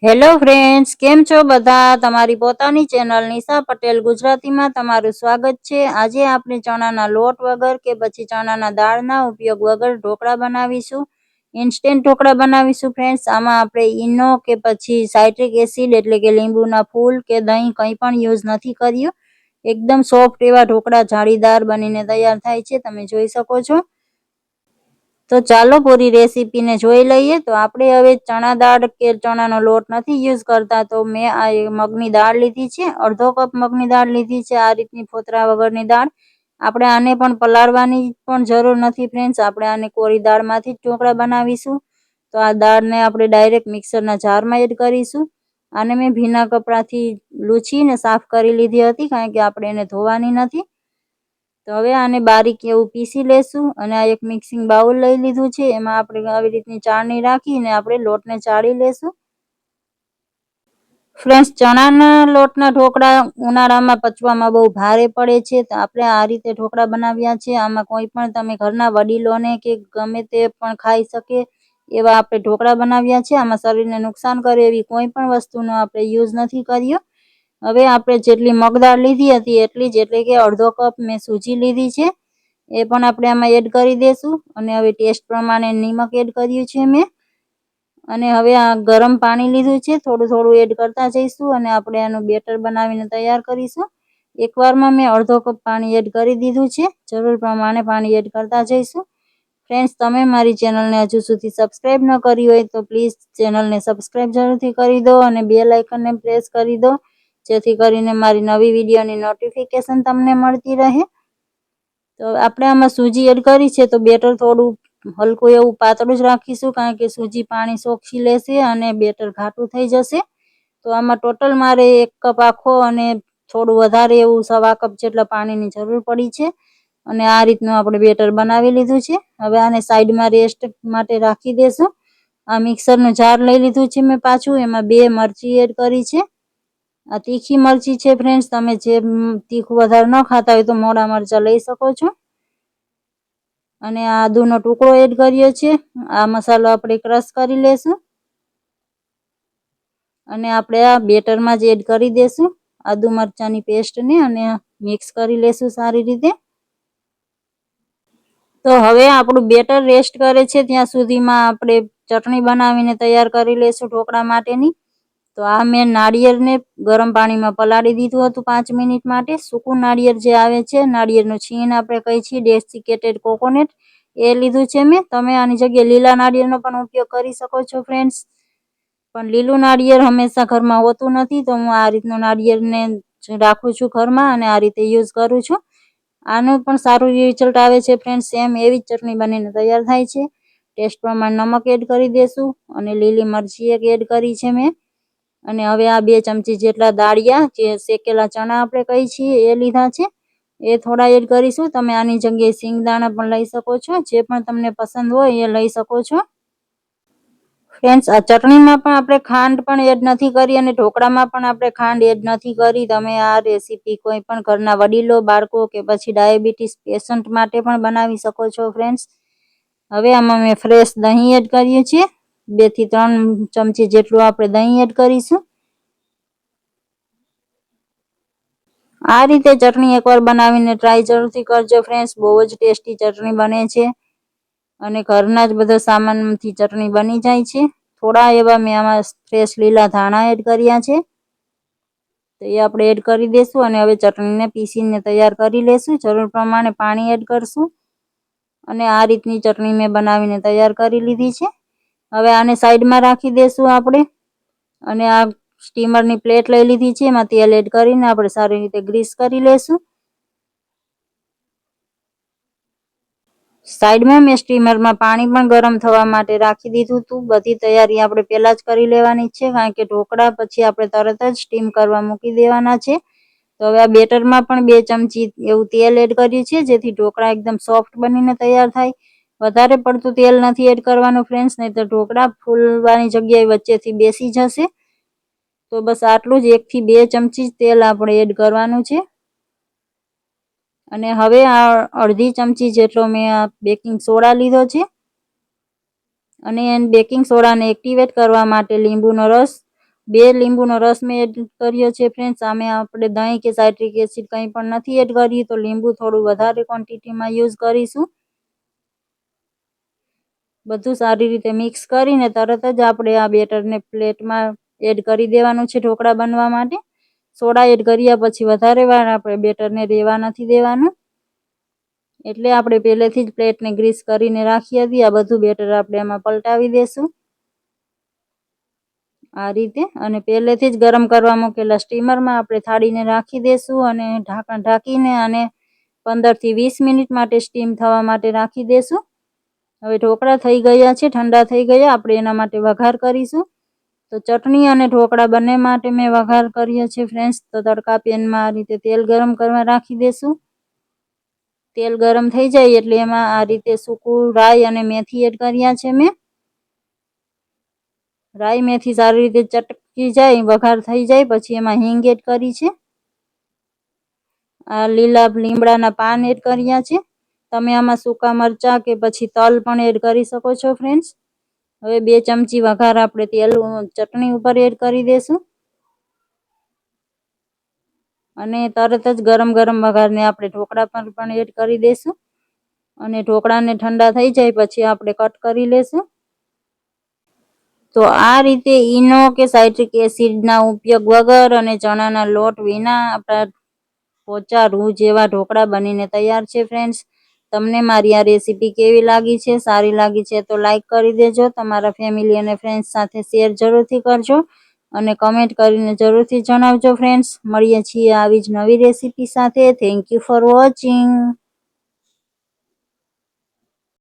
Hello friends, કેમ છો બધા? તમારી પોતાની ચેનલ નિશા પટેલ ગુજરાતીમાં તમારું સ્વાગત છે। આજે આપણે ચણાના લોટ વગર કે પછી ચણાના દાળના ઉપયોગ વગર ઢોકળા બનાવીશું। ઇન્સ્ટન્ટ ઢોકળા બનાવીશું ફ્રેન્ડ્સ। આમાં આપણે ઈનો કે પછી સાઇટ્રિક એસિડ એટલે કે લીંબુના ફૂલ કે દહીં કંઈ પણ યુઝ નથી કર્યું। એકદમ સોફ્ટ એવા ઢોકળા જાળીદાર બનીને તૈયાર થાય છે, તમે જોઈ શકો છો। તો ચાલો પૂરી રેસીપીને જોઈ લઈએ। તો આપણે હવે ચણા દાળ કે ચણાનો લોટ નથી યુઝ કરતા, તો મેં આ મગની દાળ લીધી છે, અડધો કપ મગની દાળ લીધી છે, આ રીતની ફોતરા વગરની દાળ। આપણે આને પણ પલાળવાની પણ જરૂર નથી ફ્રેન્ડ્સ, આપણે આને કોરી દાળમાંથી જ ઢોકળા બનાવીશું। તો આ દાળને આપણે ડાયરેક્ટ મિક્સરના જારમાં એડ કરીશું। આને મેં ભીના કપડાથી લૂછીને સાફ કરી લીધી હતી, કારણ કે આપણે એને ધોવાની નથી। તો હવે આને બારીક એવું પીસી લેશું અને આ એક મિક્સિંગ બાઉલ લઈ લીધું છે, એમાં આપણે આવી રીતની ચાળણી રાખીને આપણે લોટને ચાળી લેશું। ફ્રેન્ડ્સ, ચણાના લોટના ઢોકળા ઉનાળામાં પચવામાં બહુ ભારે પડે છે, તો આપણે આ રીતે ઢોકળા બનાવ્યા છે। આમાં કોઈ પણ તમે ઘરના વડીલોને કે ગમે તે પણ ખાઈ શકે એવા આપણે ઢોકળા બનાવ્યા છે। આમાં શરીરને નુકસાન કરે એવી કોઈ પણ વસ્તુનો આપણે યુઝ નથી કર્યો। હવે આપણે જેટલી મગદાળ લીધી હતી એટલી જ, એટલે કે અડધો કપ મેં સૂજી લીધી છે, એ પણ આપણે આમાં એડ કરી દેશું। અને હવે ટેસ્ટ પ્રમાણે નિમક એડ કર્યું છે મેં, અને હવે આ ગરમ પાણી લીધું છે, થોડું થોડું એડ કરતા જઈશું અને આપણે આનું બેટર બનાવીને તૈયાર કરીશું। એકવારમાં મેં અડધો કપ પાણી એડ કરી દીધું છે, જરૂર પ્રમાણે પાણી એડ કરતા જઈશું। ફ્રેન્ડ્સ, તમે મારી ચેનલને હજુ સુધી સબસ્ક્રાઈબ ન કરી હોય તો પ્લીઝ ચેનલને સબસ્ક્રાઈબ જરૂરથી કરી દો અને બેલ આઇકનને પ્રેસ કરી દો, જેથી કરીને મારી નવી વિડીયોની નોટિફિકેશન તમને મળતી રહે। તો આપણે આમાં સૂજી એડ કરી છે, તો બેટર થોડું હલકું એવું પાતળું જ રાખીશું, કારણ કે સૂજી પાણી સોખી લેશે અને બેટર ઘાટું થઈ જશે। તો આમાં ટોટલ મારે 1 કપ આખો અને થોડું વધારે એવું 1/4 કપ જેટલા પાણીની જરૂર પડી છે, અને આ રીતનું આપણે બેટર બનાવી લીધું છે। હવે આને સાઈડમાં રેસ્ટ માટે રાખી દેશું। આ મિક્સરનું જાર લઈ લીધું છે મેં પાછું, એમાં 2 મરચી એડ કરી છે। આ તીખી મરચી છે ફ્રેન્ડ્સ, તમે જે તીખું વધારે ન ખાતા હોય તો મોડા મરચાં લઈ શકો છો। અને આ આદુનો ટુકડો એડ કર્યો છે। આ મસાલો આપણે ક્રશ કરી લેશું અને આપણે આ બેટરમાં જ એડ કરી દેશું આદુ મરચાંની પેસ્ટને, અને મિક્સ કરી લેશું સારી રીતે। તો હવે આપણું બેટર રેસ્ટ કરે છે ત્યાં સુધીમાં આપણે ચટણી બનાવીને તૈયાર કરી લેશું ઢોકળા માટેની। તો આ મેં નાળિયેરને ગરમ પાણીમાં પલાળી દીધું હતું 5 મિનિટ માટે। સૂકું નાળિયેર જે આવે છે, નાળિયેરનું છીણ આપણે કહીએ છીએ, ડેસિકેટેડ કોકોનટ, એ લીધું છે મેં। તમે આની જગ્યાએ લીલા નાળિયેરનો પણ ઉપયોગ કરી શકો છો ફ્રેન્ડ્સ, પણ લીલું નાળિયેર હંમેશા ઘરમાં હોતું નથી, તો હું આ રીતનું નાળિયેરને રાખું છું ઘરમાં અને આ રીતે યુઝ કરું છું। આનું પણ સારું રિઝલ્ટ આવે છે ફ્રેન્ડ્સ, સેમ એવી જ ચટણી બનીને તૈયાર થાય છે। ટેસ્ટ પ્રમાણે નમક એડ કરી દેશું અને લીલી મરચી એક એડ કરી છે મેં। અને હવે આ 2 ચમચી જેટલા દાળિયા, જે શેકેલા ચણા આપણે કહીએ છીએ, એ લીધા છે, એ થોડા એડ કરીશું। તમે આની જગ્યાએ સિંગદાણા પણ લઈ શકો છો, જે પણ તમને પસંદ હોય એ લઈ શકો છો। ફ્રેન્ડ્સ, આ ચટણીમાં પણ આપણે ખાંડ પણ એડ નથી કરી અને ઢોકળામાં પણ આપણે ખાંડ એડ નથી કરી। તમે આ રેસીપી કોઈ પણ ઘરના વડીલો, બાળકો કે પછી ડાયાબિટીસ પેશન્ટ માટે પણ બનાવી શકો છો ફ્રેન્ડ્સ। હવે આમાં મેં ફ્રેશ દહીં એડ કર્યું છે, 2 થી 3 ચમચી જેટલું આપણે દહીં એડ કરીશું। આ રીતે ચટણી એકવાર બનાવીને ટ્રાય જરૂરથી કરજો ફ્રેન્ડ્સ, બહુ જ ટેસ્ટી ચટણી બને છે અને ઘરના જ બધા સામાનથી ચટણી બની જાય છે। થોડા એવા મેં આમાં ફ્રેશ લીલા ધાણા એડ કર્યા છે, તો એ આપણે એડ કરી દેશું અને હવે ચટણીને પીસીને તૈયાર કરી લેશું। જરૂર પ્રમાણે પાણી એડ કરશું અને આ રીતની ચટણી મેં બનાવીને તૈયાર કરી લીધી છે। હવે આને સાઈડમાં રાખી દેશું આપણે, અને આ સ્ટીમરની પ્લેટ લઈ લીધી છે, એમાં તેલ એડ કરીને આપણે સારી રીતે ગ્રીસ કરી લેશું। સાઈડમાં મેં સ્ટીમરમાં પાણી પણ ગરમ થવા માટે રાખી દીધું હતું। બધી તૈયારી આપણે પહેલાં જ કરી લેવાની છે, કારણ કે ઢોકળા પછી આપણે તરત જ સ્ટીમ કરવા મૂકી દેવાના છે। તો હવે આ બેટરમાં પણ 2 ચમચી એવું તેલ એડ કર્યું છે, જેથી ઢોકળા એકદમ સોફ્ટ બનીને તૈયાર થાય। વધારે પડતું તેલ નથી એડ કરવાનું ફ્રેન્ડ્સ, નહીં તો ઢોકળા ફૂલવાની જગ્યાએ વચ્ચેથી બેસી જશે। તો બસ આટલું જ, 1 થી 2 ચમચી તેલ આપણે એડ કરવાનું છે। અને હવે આ અડધી ચમચી જેટલો મેં આ બેકિંગ સોડા લીધો છે, અને બેકિંગ સોડાને એક્ટિવેટ કરવા માટે લીંબુનો રસ 2 લીંબુનો રસ મેં એડ કર્યો છે ફ્રેન્ડ્સ. આમે આપણે દહીં કે સાઇટ્રિક એસિડ કંઈ પણ નથી એડ કર્યું, તો લીંબુ થોડું વધારે ક્વોન્ટિટીમાં યુઝ કરીશું. બધું સારી રીતે મિક્સ કરીને તરત જ આપણે આ બેટરને પ્લેટમાં એડ કરી દેવાનું છે ઢોકળા બનવા માટે. સોડા એડ કર્યા પછી વધારે વાર આપણે બેટરને રહેવા નથી દેવાનું, એટલે આપણે પહેલેથી જ પ્લેટને ગ્રીસ કરીને રાખી હતી. આ બધું બેટર આપણે એમાં પલટાવી દેશું આ રીતે, અને પહેલેથી જ ગરમ કરવા મૂકેલા સ્ટીમરમાં આપણે થાળીને રાખી દેશું અને ઢાંકણ ઢાંકીને અને 15 થી 20 મિનિટ માટે સ્ટીમ થવા માટે રાખી દેશું. હવે ઢોકળા થઈ ગયા છે, ઠંડા થઈ ગયા. આપણે એના માટે વઘાર કરીશું. તો ચટણી અને ઢોકળા બંને માટે મેં વઘાર કર્યો છે ફ્રેન્ડ્સ. તો તડકા પેનમાં આ રીતે તેલ ગરમ કરવા રાખી દેશું. તેલ ગરમ થઈ જાય એટલે એમાં આ રીતે સૂકું રાઈ અને મેથી એડ કર્યા છે મેં. રાઈ મેથી સારી રીતે ચટકી જાય, વઘાર થઈ જાય પછી એમાં હિંગ એડ કરી છે. આ લીલા લીમડાના પાન એડ કર્યા છે. તમે આમાં સૂકા મરચાં કે પછી તલ પણ એડ કરી શકો છો ફ્રેન્ડ્સ. હવે 2 ચમચી વઘાર આપણે તેલ ચટણી ઉપર એડ કરી દેશું અને તરત જ ગરમ ગરમ વઘારને આપણે ઢોકળા પર પણ એડ કરી દેશું અને ઢોકળાને ઠંડા થઈ જાય પછી આપણે કટ કરી લેશું. તો આ રીતે ઈનો કે સાઇટ્રિક એસિડના ઉપયોગ વગર અને ચણાના લોટ વિના આપણા પોચા રૂ જેવા ઢોકળા બનીને તૈયાર છે ફ્રેન્ડ્સ. તમને મારી આ રેસીપી કેવી લાગી છે? સારી લાગી છે તો લાઈક કરી દેજો. તમારા ફેમિલી અને ફ્રેન્ડ્સ સાથે શેર જરૂરથી કરજો અને કમેન્ટ કરીને જરૂરથી જણાવજો ફ્રેન્ડ્સ. મળીએ છીએ આવી જ નવી રેસીપી સાથે. Thank you for watching.